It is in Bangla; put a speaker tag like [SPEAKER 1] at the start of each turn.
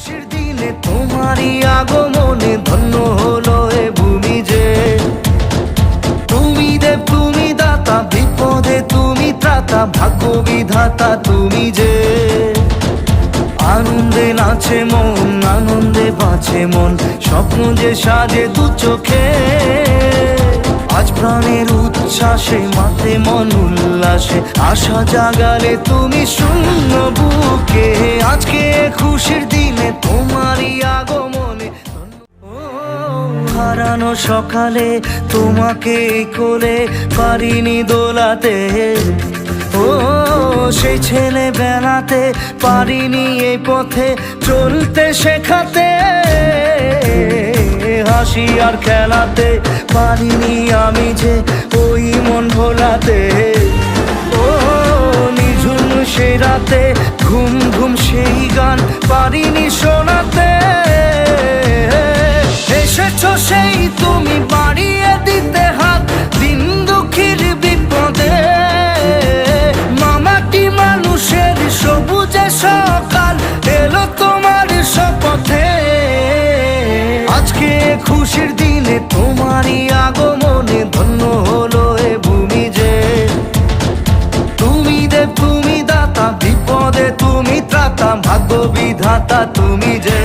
[SPEAKER 1] খুশির দিনে তোমারই আগমনে ধন্য হলো এ ভূমি যে। তুমি দেব তুমি দাতা, বিপদে তুমি ত্রাতা, ভাগ্য বিধাতা তুমি যে। আনন্দে নাচে মন, আনন্দে বাঁচে মন, স্বপ্ন যে সাজে দু চোখে। আজ প্রাণের উচ্ছ্বাসে মাতে মন উল্লাসে, আশা জাগালে তুমি শূন্য বুকে। আজকে খুশির দিনে তোমারই আগমনে হারানো সকালে তোমাকে কোলে পারিনি দোলাতে। ও সেই ছেলে বেলাতে পারিনি এই পথে চলতে শেখাতে। হাসি আর খেলাতে পারিনি আমি যে ওই মন ভোলাতে। ও নিঝুম সেই রাতে ঘুম ঘুম সেই গান পারিনি শোনাতে। এসেছো সেই তুমি বাড়িয়ে দিতে হাত দিন দুঃখীর বিপদে। মামাটি মানুষের সবুজে সকাল এলো তোমার শপথে। আজকে খুশির দিনে তোমারই আগমনে ধন্য হলো এ ভূমি যে। তুমি দেব তুমি দাতা, বিপদে তুমি ত্রাতা, ভাগ্য বিধাতা তুমি যে।